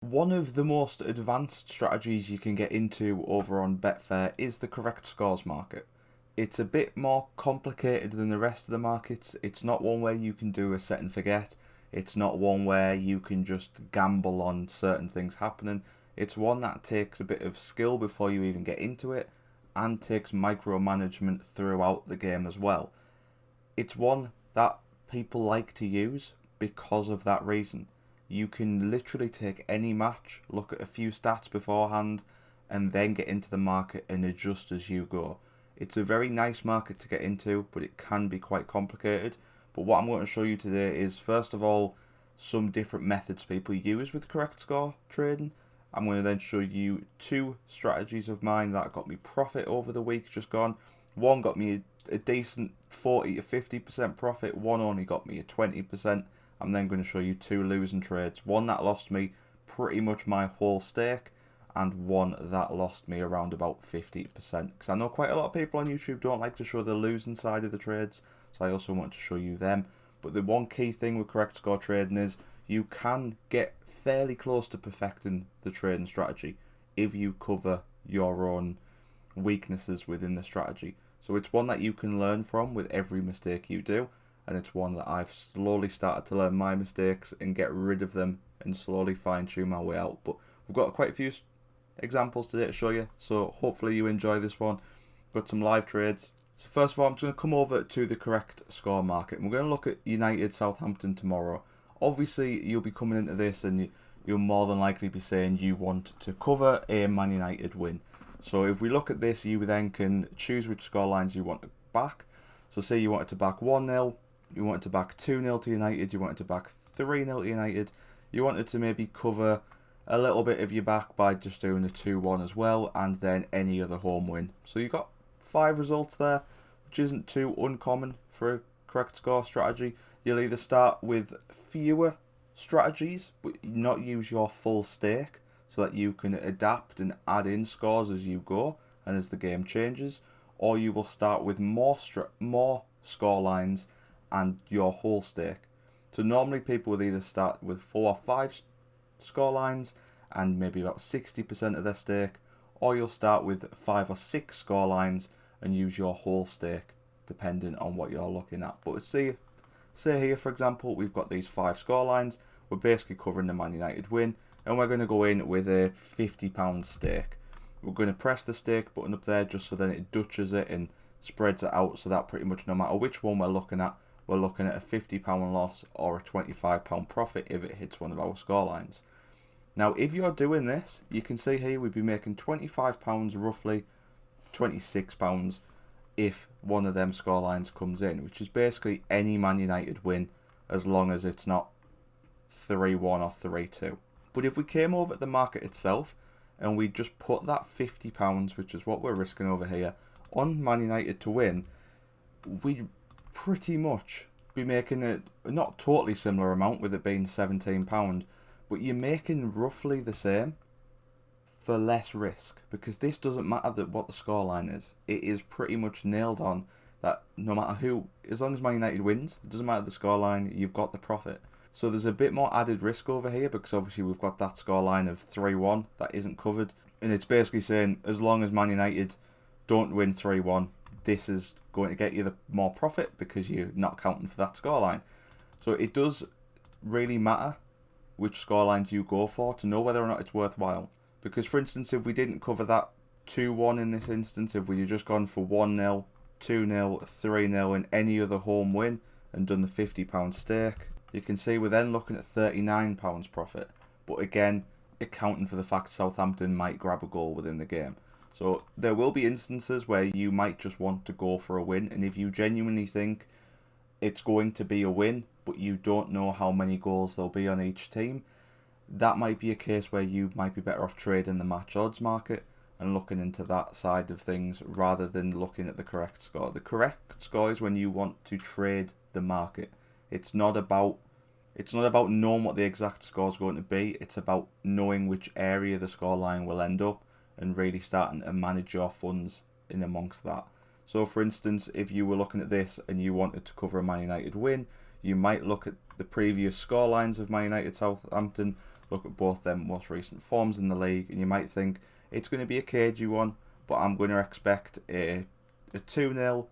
One of the most advanced strategies you can get into over on Betfair is the correct scores market. It's a bit more complicated than the rest of the markets. It's not one where you can do a set and forget. It's not one where you can just gamble on certain things happening. It's one that takes a bit of skill before you even get into it and takes micromanagement throughout the game as well. It's one that people like to use because of that reason. You can literally take any match, look at a few stats beforehand, and then get into the market and adjust as you go. It's a very nice market to get into, but it can be quite complicated. But what I'm going to show you today is, first of all, some different methods people use with correct score trading. I'm going to then show you two strategies of mine that got me profit over the week just gone. One got me a decent 40 to 50% profit, one only got me a 20%. I'm then going to show you two losing trades. One that lost me pretty much my whole stake, and one that lost me around about 50%. Because I know quite a lot of people on YouTube don't like to show the losing side of the trades, so I also want to show you them. But the one key thing with correct score trading is you can get fairly close to perfecting the trading strategy if you cover your own weaknesses within the strategy. So it's one that you can learn from with every mistake you do. And it's one that I've slowly started to learn my mistakes and get rid of them and slowly fine tune my way out. But we've got quite a few examples today to show you, so hopefully you enjoy this one. Got some live trades. So first of all, I'm just going to come over to the correct score market, and we're going to look at United Southampton tomorrow. Obviously you'll be coming into this and you'll more than likely be saying you want to cover a Man United win. So if we look at this, you then can choose which score lines you want to back. So say you wanted to back 1-0, you wanted to back 2-0 to United, you wanted to back 3-0 to United, you wanted to maybe cover a little bit of your back by just doing a 2-1 as well, and then any other home win. So you got 5 results there, which isn't too uncommon for a correct score strategy. You'll either start with fewer strategies, but not use your full stake, so that you can adapt and add in scores as you go and as the game changes, or you will start with more score lines and your whole stake. So normally people will either start with 4 or 5 score lines and maybe about 60% of their stake, or you'll start with 5 or 6 score lines and use your whole stake depending on what you're looking at. But say here for example we've got these 5 score lines, we're basically covering the Man United win, and we're going to go in with a £50 stake. We're going to press the stake button up there just so then it dutches it and spreads it out, so that pretty much no matter which one we're looking at a £50 loss or a £25 profit if it hits one of our score lines. Now if you're doing this, you can see here we'd be making £25 roughly, £26 if one of them score lines comes in, which is basically any Man United win as long as it's not 3-1 or 3-2. But if we came over at the market itself and we just put that £50, which is what we're risking over here, on Man United to win, we'd pretty much be making a not totally similar amount with it being £17, but you're making roughly the same for less risk, because this doesn't matter what the scoreline is. It is pretty much nailed on that no matter who, as long as Man United wins, it doesn't matter the scoreline, you've got the profit. So there's a bit more added risk over here because obviously we've got that scoreline of 3-1 that isn't covered, and it's basically saying as long as Man United don't win 3-1, this is going to get you the more profit because you're not counting for that scoreline. So it does really matter which scorelines you go for to know whether or not it's worthwhile. Because for instance, if we didn't cover that 2-1 in this instance, if we had just gone for 1-0, 2-0, 3-0 and any other home win and done the £50 stake, you can see we're then looking at £39 profit. But again, accounting for the fact Southampton might grab a goal within the game. So there will be instances where you might just want to go for a win, and if you genuinely think it's going to be a win, but you don't know how many goals there'll be on each team, that might be a case where you might be better off trading the match odds market and looking into that side of things rather than looking at the correct score. The correct score is when you want to trade the market. It's not about knowing what the exact score is going to be. It's about knowing which area the scoreline will end up and really starting to manage your funds in amongst that. So for instance, if you were looking at this and you wanted to cover a Man United win, you might look at the previous scorelines of Man United Southampton, look at both them most recent forms in the league, and you might think it's going to be a cagey one, but I'm going to expect a 2-0,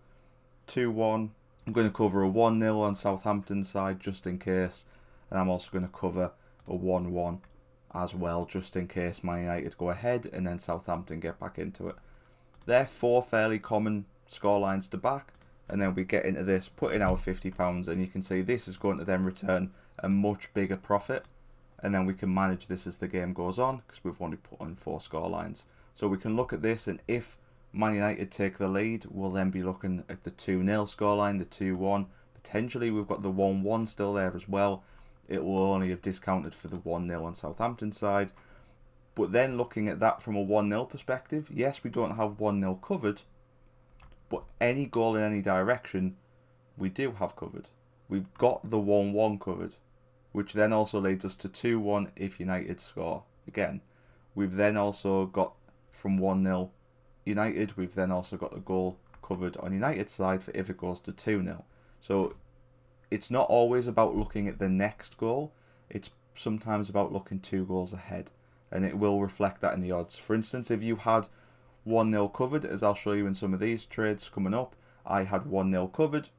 2-1. I'm going to cover a 1-0 on Southampton's side just in case, and I'm also going to cover a 1-1 as well just in case Man United go ahead and then Southampton get back into it. They're 4 fairly common scorelines to back, and then we get into this, put in our £50, and you can see this is going to then return a much bigger profit, and then we can manage this as the game goes on because we've only put on 4 scorelines. So we can look at this, and if Man United take the lead, we'll then be looking at the 2-0 scoreline, the 2-1. Potentially we've got the 1-1 still there as well. It will only have discounted for the 1-0 on Southampton's side. But then looking at that from a 1-0 perspective, yes, we don't have 1-0 covered, but any goal in any direction, we do have covered. We've got the 1-1 covered, which then also leads us to 2-1 if United score again. We've then also got from 1-0 United, we've then also got the goal covered on United's side for if it goes to 2-0. So it's not always about looking at the next goal, it's sometimes about looking 2 goals ahead, and it will reflect that in the odds. For instance, if you had 1-0 covered, as I'll show you in some of these trades coming up, I had 1-0 covered,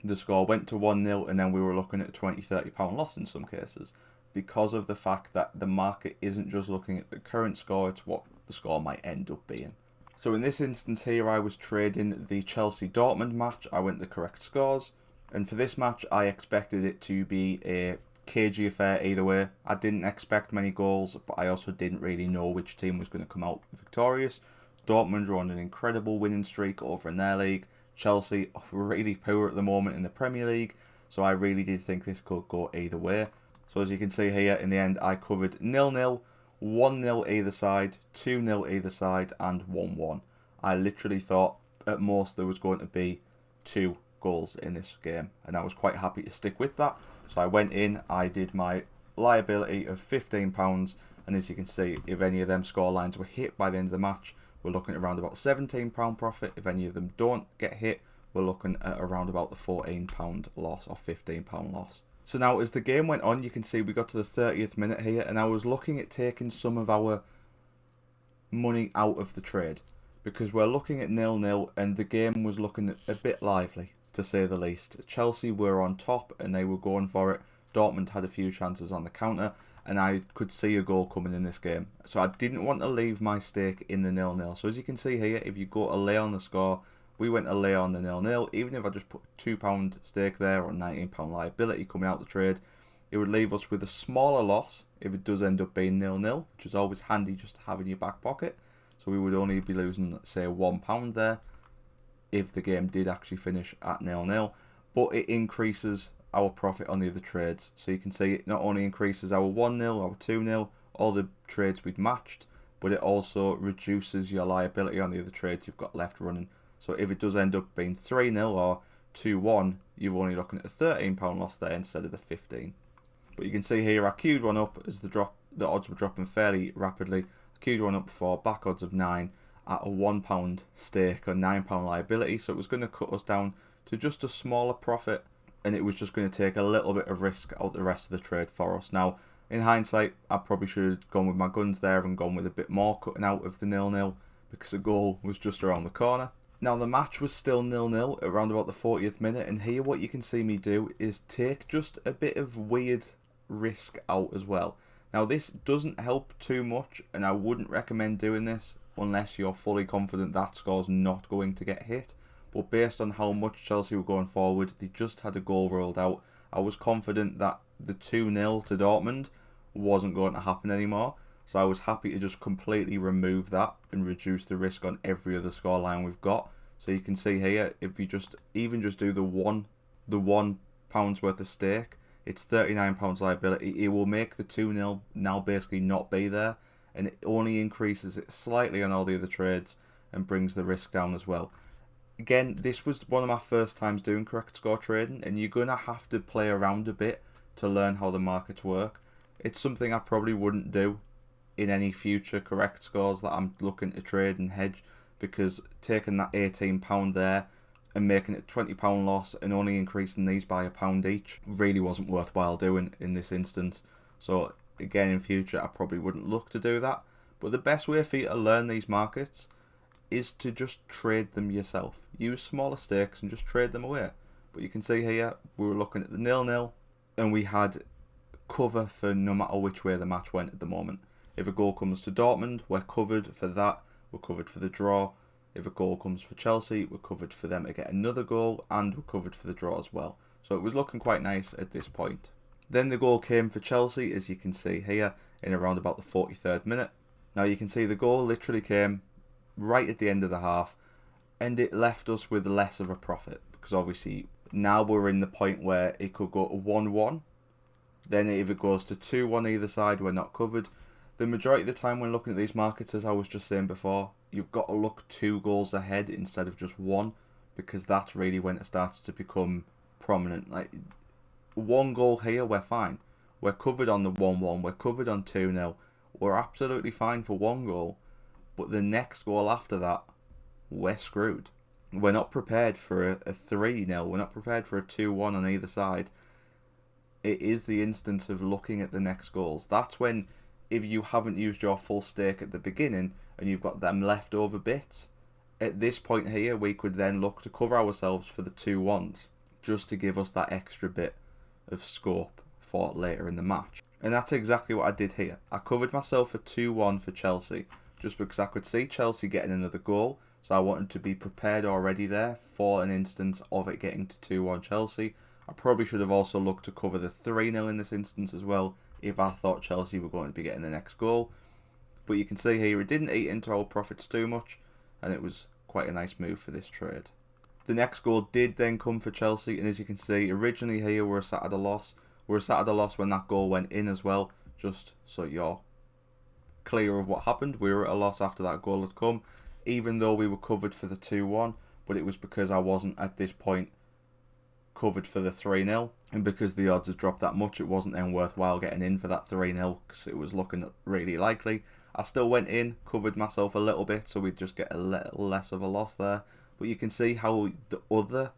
the score went to 1-0, and then we were looking at a £20-30 loss in some cases, because of the fact that the market isn't just looking at the current score, it's what the score might end up being. So in this instance here, I was trading the Chelsea-Dortmund match. I went the correct scores, and for this match I expected it to be a cagey affair either way. I didn't expect many goals, but I also didn't really know which team was going to come out victorious. Dortmund are on an incredible winning streak over in their league. Chelsea are really poor at the moment in the Premier League, so I really did think this could go either way. So as you can see here, in the end I covered 0-0, 1-0 either side, 2-0 either side, and 1-1. I literally thought at most there was going to be 2 goals in this game, and I was quite happy to stick with that. So I went in, I did my liability of £15, and as you can see, if any of them scorelines were hit by the end of the match, we're looking at around about £17 profit. If any of them don't get hit, we're looking at around about the £14 loss or £15 loss. So now as the game went on, you can see we got to the 30th minute here, and I was looking at taking some of our money out of the trade, because we're looking at 0-0 and the game was looking a bit lively, to say the least. Chelsea were on top and they were going for it. Dortmund had a few chances on the counter, and I could see a goal coming in this game. So I didn't want to leave my stake in the 0-0. So as you can see here, if you go to lay on the score, we went to lay on the 0-0. Even if I just put £2 stake there or £19 liability coming out the trade, it would leave us with a smaller loss if it does end up being 0-0, which is always handy just to have in your back pocket. So we would only be losing, say, £1 there if the game did actually finish at 0-0. But it increases our profit on the other trades. So you can see it not only increases our 1-0, our 2-0, all the trades we'd matched, but it also reduces your liability on the other trades you've got left running. So if it does end up being 3-0 or 2-1, you're only looking at a £13 loss there instead of the 15. But you can see here I queued one up as the odds were dropping fairly rapidly. I queued one up for back odds of 9 at a £1 stake or £9 liability. So it was going to cut us down to just a smaller profit, and it was just going to take a little bit of risk out the rest of the trade for us. Now, in hindsight, I probably should have gone with my guns there and gone with a bit more cutting out of the 0-0 because a goal was just around the corner. Now, the match was still 0-0 around about the 40th minute, and here what you can see me do is take just a bit of weird risk out as well. Now, this doesn't help too much, and I wouldn't recommend doing this unless you're fully confident that score's not going to get hit. But based on how much Chelsea were going forward, they just had a goal ruled out. I was confident that the 2-0 to Dortmund wasn't going to happen anymore. So I was happy to just completely remove that and reduce the risk on every other scoreline we've got. So you can see here, if you just do the £1 worth of stake, it's £39 liability. It will make the 2-0 now basically not be there, and it only increases it slightly on all the other trades and brings the risk down as well. Again, this was one of my first times doing correct score trading, and you're going to have to play around a bit to learn how the markets work. It's something I probably wouldn't do in any future correct scores that I'm looking to trade and hedge, because taking that £18 there and making it £20 loss and only increasing these by £1 each really wasn't worthwhile doing in this instance. So again in future I probably wouldn't look to do that. But the best way for you to learn these markets is to just trade them yourself. Use smaller stakes and just trade them away. But you can see here, we were looking at the 0-0 and we had cover for no matter which way the match went at the moment. If a goal comes to Dortmund, we're covered for that. We're covered for the draw. If a goal comes for Chelsea, we're covered for them to get another goal, and we're covered for the draw as well. So it was looking quite nice at this point. Then the goal came for Chelsea, as you can see here, in around about the 43rd minute. Now you can see the goal literally came right at the end of the half, and it left us with less of a profit, because obviously now we're in the point where it could go to 1-1. Then if it goes to 2-1 either side, we're not covered. The majority of the time when looking at these markets, as I was just saying before, you've got to look 2 goals ahead instead of just 1, because that's really when it starts to become prominent. Like 1 goal here, we're fine. We're covered on the 1-1, we're covered on 2-0. We're absolutely fine for 1 goal, but the next goal after that, we're screwed. We're not prepared for a 3-0, we're not prepared for a 2-1 on either side. It is the instance of looking at the next goals. That's when, if you haven't used your full stake at the beginning and you've got them leftover bits, at this point here we could then look to cover ourselves for the 2-1s, just to give us that extra bit of scope for later in the match. And that's exactly what I did here. I covered myself for 2-1 for Chelsea, just because I could see Chelsea getting another goal, so I wanted to be prepared already there for an instance of it getting to 2-1 Chelsea. I probably should have also looked to cover the 3-0 in this instance as well, if I thought Chelsea were going to be getting the next goal. But you can see here, it didn't eat into our profits too much, and it was quite a nice move for this trade. The next goal did then come for Chelsea, and as you can see, originally here we were sat at a loss. We were sat at a loss when that goal went in as well, just so you're clear of what happened. We were at a loss after that goal had come, even though we were covered for the 2-1, but it was because I wasn't at this point covered for the 3-0, and because the odds had dropped that much, it wasn't then worthwhile getting in for that 3-0 because it was looking really likely. I still went in, covered myself a little bit, so we'd just get a little less of a loss there. But you can see how the other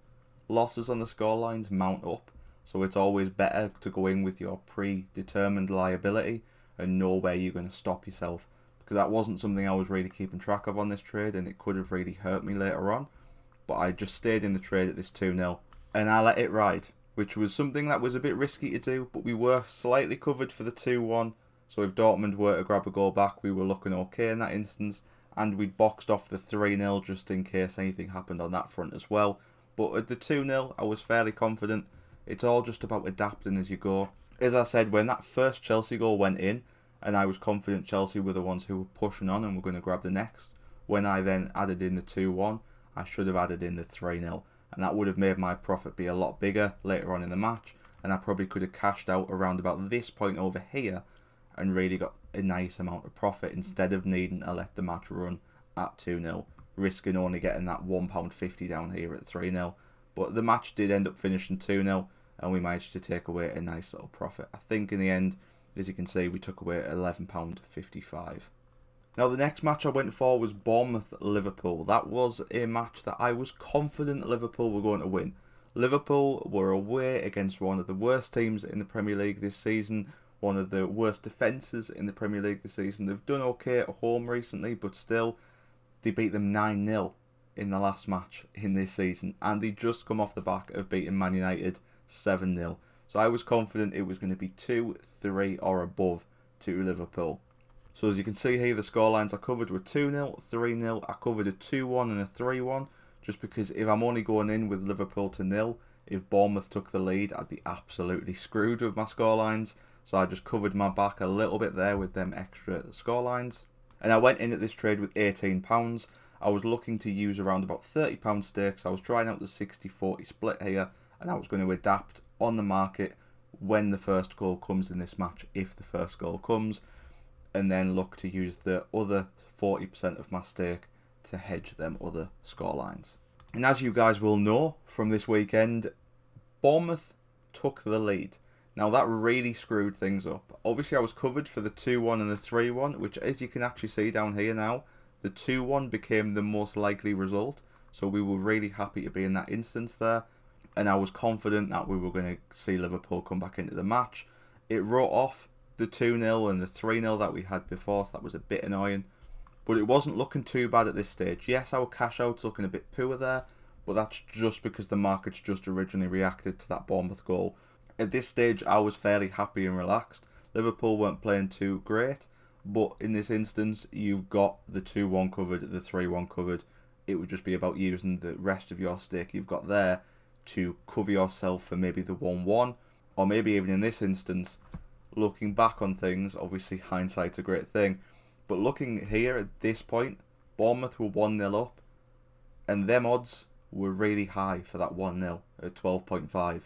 losses on the scorelines mount up, so it's always better to go in with your predetermined liability and know where you're going to stop yourself, because that wasn't something I was really keeping track of on this trade, and it could have really hurt me later on. But I just stayed in the trade at this 2-0, and I let it ride, which was something that was a bit risky to do, but we were slightly covered for the 2-1, so if Dortmund were to grab a goal back, we were looking okay in that instance, and we boxed off the 3-0 just in case anything happened on that front as well. But at the 2-0, I was fairly confident. It's all just about adapting as you go. As I said, when that first Chelsea goal went in, and I was confident Chelsea were the ones who were pushing on and were going to grab the next, when I then added in the 2-1, I should have added in the 3-0. And that would have made my profit be a lot bigger later on in the match, and I probably could have cashed out around about this point over here and really got a nice amount of profit instead of needing to let the match run at 2-0, risking only getting that £1.50 down here at 3-0. But the match did end up finishing 2-0, and we managed to take away a nice little profit. I think in the end, as you can see, we took away £11.55. Now the next match I went for was Bournemouth-Liverpool. That was a match that I was confident Liverpool were going to win. Liverpool were away against one of the worst teams in the Premier League this season, one of the worst defences in the Premier League this season. They've done okay at home recently, but still, they beat them 9-0 in the last match in this season, and they just come off the back of beating Man United 7-0. So I was confident it was going to be 2-3 or above to Liverpool. So as you can see here, the scorelines I covered were 2-0, 3-0. I covered a 2-1 and a 3-1, just because if I'm only going in with Liverpool to 0, if Bournemouth took the lead, I'd be absolutely screwed with my scorelines. So I just covered my back a little bit there with them extra scorelines. And I went in at this trade with £18. I was looking to use around about £30 stakes. I was trying out the 60-40 split here, and I was going to adapt on the market when the first goal comes in this match, if the first goal comes, and then look to use the other 40% of my stake to hedge them other scorelines. And as you guys will know from this weekend, Bournemouth took the lead. Now that really screwed things up. Obviously I was covered for the 2-1 and the 3-1, which as you can actually see down here now, the 2-1 became the most likely result. So we were really happy to be in that instance there. And I was confident that we were going to see Liverpool come back into the match. It wrote off the 2-0 and the 3-0 that we had before, so that was a bit annoying. But it wasn't looking too bad at this stage. Yes, our cash out's looking a bit poor there, but that's just because the market's just originally reacted to that Bournemouth goal. At this stage, I was fairly happy and relaxed. Liverpool weren't playing too great, but in this instance, you've got the 2-1 covered, the 3-1 covered. It would just be about using the rest of your stake you've got there to cover yourself for maybe the 1-1, or maybe even in this instance, looking back on things, obviously hindsight's a great thing, but looking here at this point, Bournemouth were 1-0 up, and them odds were really high for that 1-0 at 12.5.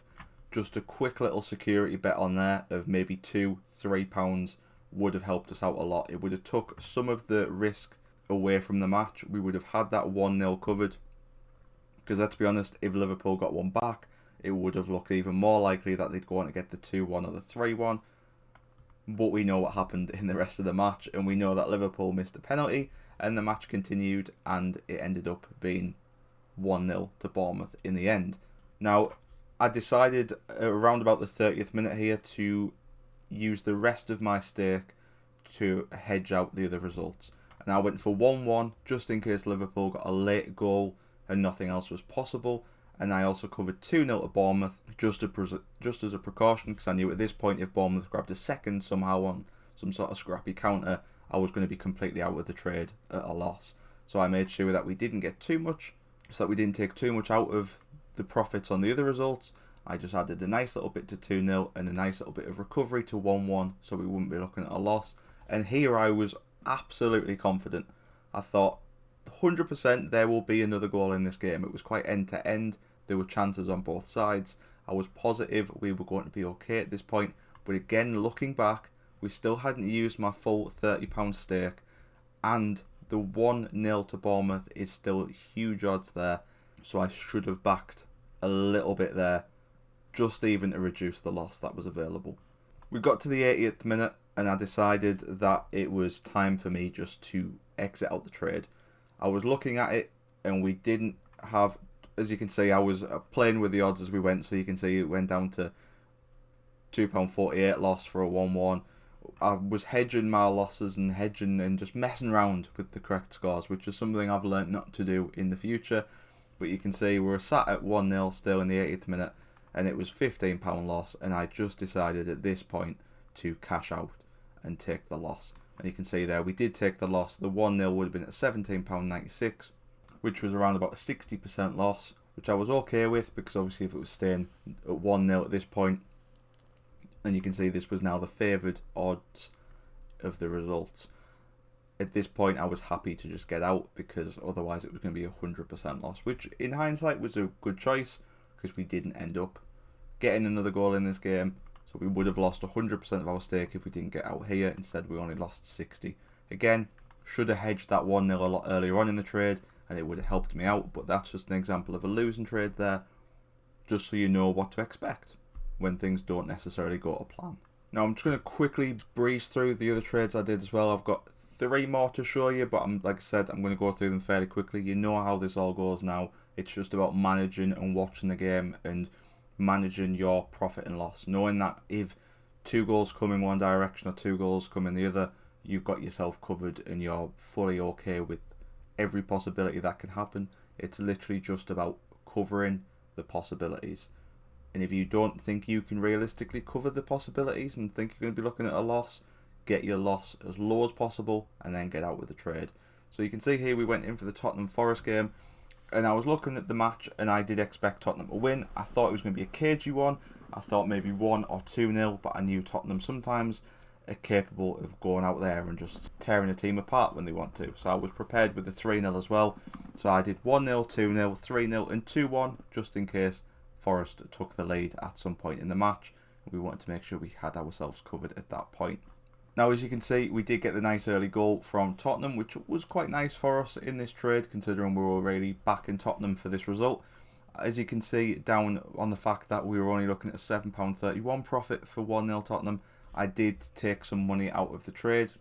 Just a quick little security bet on there of maybe £2-3 would have helped us out a lot. It would have took some of the risk away from the match. We would have had that 1-0 covered. Because let's be honest, if Liverpool got one back, it would have looked even more likely that they'd go on to get the 2-1 or the 3-1. But we know what happened in the rest of the match, and we know that Liverpool missed a penalty, and the match continued, and it ended up being 1-0 to Bournemouth in the end. Now, I decided around about the 30th minute here to use the rest of my stake to hedge out the other results. And I went for 1-1 just in case Liverpool got a late goal and nothing else was possible. And I also covered 2-0 to Bournemouth just as a precaution, because I knew at this point if Bournemouth grabbed a second somehow on some sort of scrappy counter, I was going to be completely out of the trade at a loss. So I made sure that we didn't get too much, so that we didn't take too much out of the profits on the other results. I just added a nice little bit to 2-0 and a nice little bit of recovery to 1-1, so we wouldn't be looking at a loss. And here I was absolutely confident. I thought 100% there will be another goal in this game. It was quite end to end. There were chances on both sides. I was positive we were going to be okay at this point. But again, looking back, we still hadn't used my full £30 stake. And the 1-0 to Bournemouth is still huge odds there. So I should have backed a little bit there, just even to reduce the loss that was available. We got to the 80th minute, and I decided that it was time for me just to exit out the trade. I was looking at it, and we didn't have, as you can see, I was playing with the odds as we went, so you can see it went down to £2.48 loss for a 1-1. I was hedging my losses and hedging and just messing around with the correct scores, which is something I've learnt not to do in the future. But you can see we're sat at 1-0 still in the 80th minute, and it was £15 loss, and I just decided at this point to cash out and take the loss. And you can see there, we did take the loss. The 1-0 would have been at £17.96, which was around about a 60% loss, which I was okay with, because obviously if it was staying at 1-0 at this point, and you can see this was now the favoured odds of the results. At this point, I was happy to just get out, because otherwise it was going to be a 100% loss, which in hindsight was a good choice, because we didn't end up getting another goal in this game. So we would have lost 100% of our stake if we didn't get out here. Instead, we only lost 60. Again, should have hedged that 1-0 a lot earlier on in the trade, and it would have helped me out. But that's just an example of a losing trade there, just so you know what to expect when things don't necessarily go to plan. Now, I'm just going to quickly breeze through the other trades I did as well. I've got 3 more to show you, but like I said, I'm going to go through them fairly quickly. You know how this all goes now. It's just about managing and watching the game and managing your profit and loss. Knowing that if 2 goals come in one direction or 2 goals come in the other, you've got yourself covered and you're fully okay with every possibility that can happen. It's literally just about covering the possibilities. And if you don't think you can realistically cover the possibilities and think you're going to be looking at a loss, get your loss as low as possible and then get out with the trade. So you can see here we went in for the Tottenham Forest game, and I was looking at the match and I did expect Tottenham to win. I thought it was going to be a cagey one. I thought maybe 1 or 2-0, but I knew Tottenham sometimes are capable of going out there and just tearing a team apart when they want to. So I was prepared with the 3-0 as well. So I did 1-0, 2-0, 3-0 and 2-1 just in case Forest took the lead at some point in the match. We wanted to make sure we had ourselves covered at that point. Now, as you can see, we did get the nice early goal from Tottenham, which was quite nice for us in this trade, considering we were already back in Tottenham for this result. As you can see down on the fact that we were only looking at a £7.31 profit for 1-0 Tottenham, I did take some money out of the trade.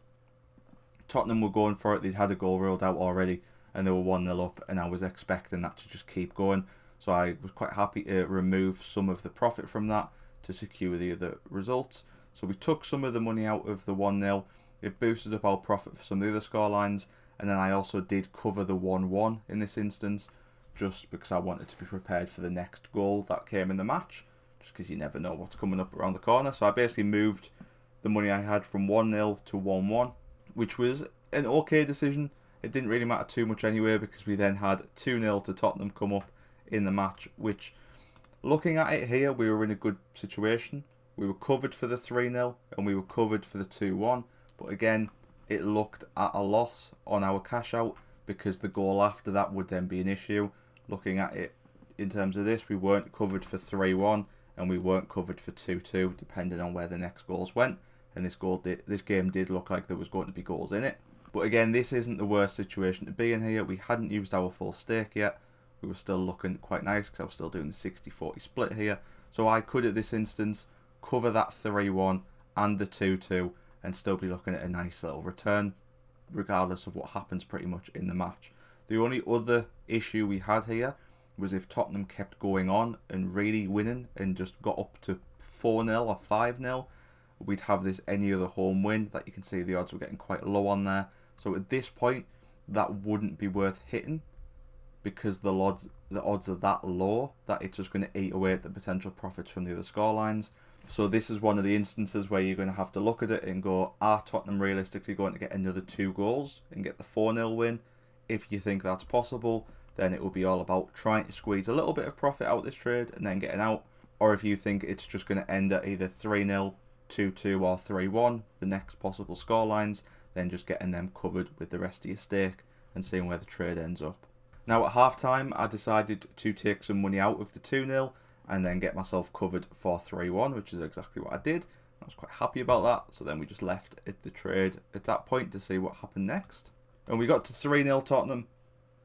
Tottenham were going for it. They'd had a goal ruled out already, and they were 1-0 up, and I was expecting that to just keep going. So I was quite happy to remove some of the profit from that to secure the other results. So we took some of the money out of the 1-0. It boosted up our profit for some of the other scorelines. And then I also did cover the 1-1 in this instance, just because I wanted to be prepared for the next goal that came in the match, just because you never know what's coming up around the corner. So I basically moved the money I had from 1-0 to 1-1, which was an okay decision. It didn't really matter too much anyway, because we then had 2-0 to Tottenham come up in the match, which, looking at it here, we were in a good situation. We were covered for the 3-0 and we were covered for the 2-1, but again, it looked at a loss on our cash out, because the goal after that would then be an issue. Looking at it in terms of this, we weren't covered for 3-1 and we weren't covered for 2-2, depending on where the next goals went. And this game did look like there was going to be goals in it. But again, this isn't the worst situation to be in here. We hadn't used our full stake yet. We were still looking quite nice, because I was still doing the 60-40 split here. So I could, at this instance, cover that 3-1 and the 2-2 and still be looking at a nice little return, regardless of what happens pretty much in the match. The only other issue we had here was if Tottenham kept going on and really winning and just got up to 4-0 or 5-0, we'd have this any other home win that you can see the odds were getting quite low on there. So at this point, that wouldn't be worth hitting, because the odds are that low that it's just going to eat away at the potential profits from the other scorelines. So this is one of the instances where you're going to have to look at it and go, are Tottenham realistically going to get another 2 goals and get the 4-0 win? If you think that's possible, then it will be all about trying to squeeze a little bit of profit out of this trade and then getting out. Or if you think it's just going to end at either 3-0, 2-2 or 3-1, the next possible scorelines, then just getting them covered with the rest of your stake and seeing where the trade ends up. Now at half time, I decided to take some money out of the 2-0 and then get myself covered for 3-1, which is exactly what I did. I was quite happy about that, so then we just left at the trade at that point to see what happened next. And we got to 3-0 Tottenham,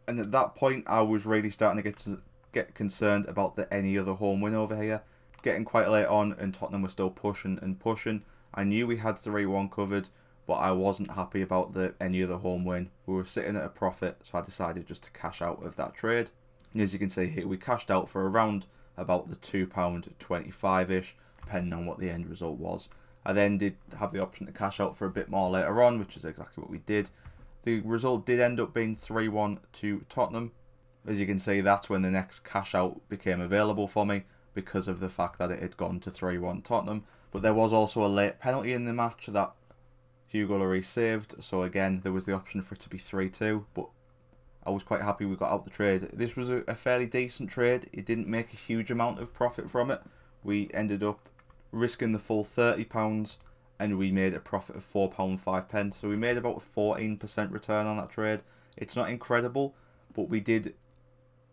and at that point I was really starting to get concerned about the any other home win over here. Getting quite late on and Tottenham were still pushing and pushing. I knew we had 3-1 covered, but I wasn't happy about the any other home win. We were sitting at a profit, so I decided just to cash out of that trade. And as you can see here, we cashed out for around about the £2.25-ish, depending on what the end result was. I then did have the option to cash out for a bit more later on, which is exactly what we did. The result did end up being 3-1 to Tottenham. As you can see, that's when the next cash out became available for me, because of the fact that it had gone to 3-1 Tottenham. But there was also a late penalty in the match that Hugo Lloris saved, so again there was the option for it to be 3-2, but I was quite happy we got out the trade. This was a fairly decent trade. It didn't make a huge amount of profit from it. We ended up risking the full £30 and we made a profit of £4.05. So we made about a 14% return on that trade. It's not incredible, but we did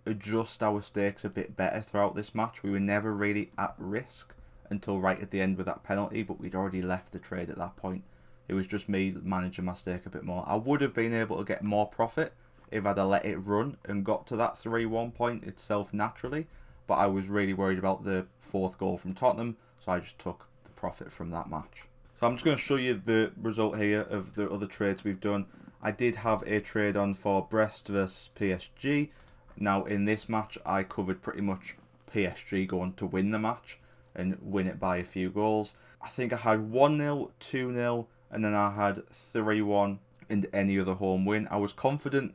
adjust our stakes a bit better throughout this match. We were never really at risk until right at the end with that penalty, but we'd already left the trade at that point. It was just me managing my stake a bit more. I would have been able to get more profit if I'd have let it run and got to that 3-1 point itself naturally, but I was really worried about the 4th goal from Tottenham, so I just took the profit from that match. So I'm just going to show you the result here of the other trades we've done. I did have a trade on for Brest versus PSG. Now in this match I covered pretty much PSG going to win the match and win it by a few goals. I think I had 1-0, 2-0 and then I had 3-1 and any other home win. I was confident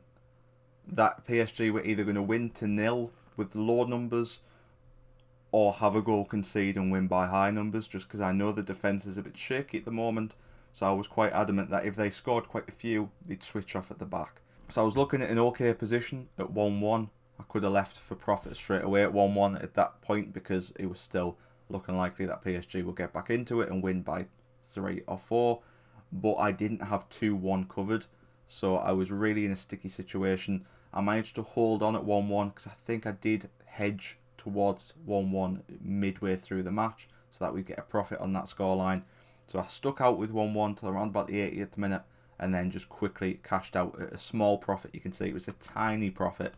that PSG were either going to win to 0 with low numbers or have a goal concede and win by high numbers, just because I know the defence is a bit shaky at the moment. So I was quite adamant that if they scored quite a few, they'd switch off at the back. So I was looking at an okay position at 1-1. I could have left for profit straight away at 1-1 at that point, because it was still looking likely that PSG will get back into it and win by 3 or 4. But I didn't have 2-1 covered, so I was really in a sticky situation. I managed to hold on at 1-1 because I think I did hedge towards 1-1 midway through the match so that we'd get a profit on that scoreline. So I stuck out with 1-1 till around about the 80th minute and then just quickly cashed out at a small profit. You can see it was a tiny profit,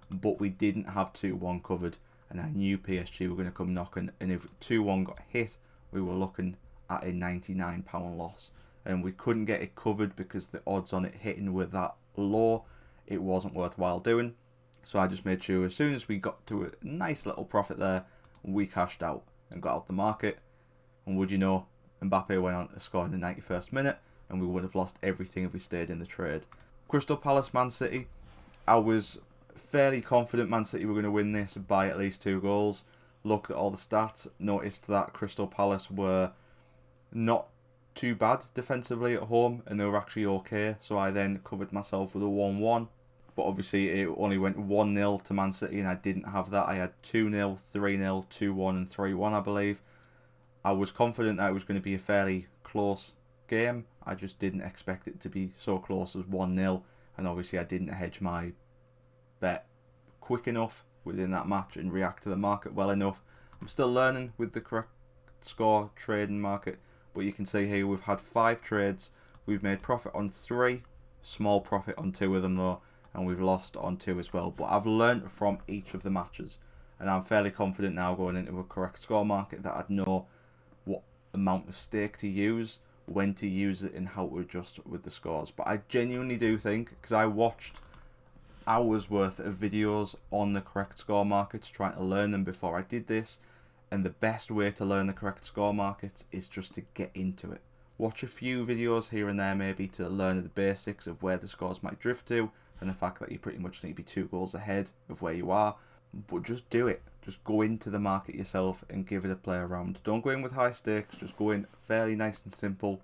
but we didn't have 2-1 covered, and I knew PSG were going to come knocking, and if 2-1 got hit, we were looking at a £99 loss, and we couldn't get it covered because the odds on it hitting were that low. It wasn't worthwhile doing, so I just made sure as soon as we got to a nice little profit there, we cashed out and got out the market. And would you know, Mbappe went on to score in the 91st minute, and we would have lost everything if we stayed in the trade. Crystal Palace, Man City. I was fairly confident Man City were going to win this by at least 2 goals. Looked at all the stats, noticed that Crystal Palace were not too bad defensively at home, and they were actually okay, so I then covered myself with a 1-1. But obviously it only went 1-0 to Man City, and I didn't have that. I had 2-0, 3-0, 2-1 and 3-1, I believe. I was confident that it was going to be a fairly close game. I just didn't expect it to be so close as 1-0, and obviously I didn't hedge my bet quick enough within that match and react to the market well enough. I'm still learning with the correct score trading market, but you can see here we've had 5 trades. We've made profit on 3, small profit on 2 of them though, and we've lost on 2 as well. But I've learned from each of the matches, and I'm fairly confident now going into a correct score market that I'd know what amount of stake to use, when to use it, and how to adjust with the scores. But I genuinely do think, because I watched hours worth of videos on the correct score markets trying to learn them before I did this, and the best way to learn the correct score markets is just to get into it. Watch a few videos here and there maybe to learn the basics of where the scores might drift to, and the fact that you pretty much need to be 2 goals ahead of where you are. But just do it. Just go into the market yourself and give it a play around. Don't go in with high stakes, just go in fairly nice and simple,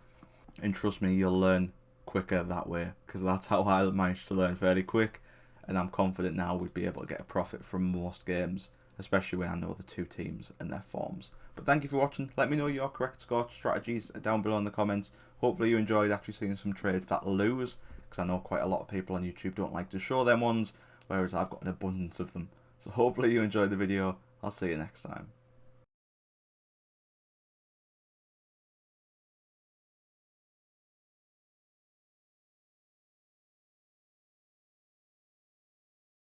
and trust me, you'll learn quicker that way, because that's how I managed to learn fairly quick, and I'm confident now we'd be able to get a profit from most games, especially when I know the 2 teams and their forms. But thank you for watching. Let me know your correct score strategies down below in the comments. Hopefully you enjoyed actually seeing some trades that lose, because I know quite a lot of people on YouTube don't like to show them ones, whereas I've got an abundance of them. So hopefully you enjoyed the video. I'll see you next time.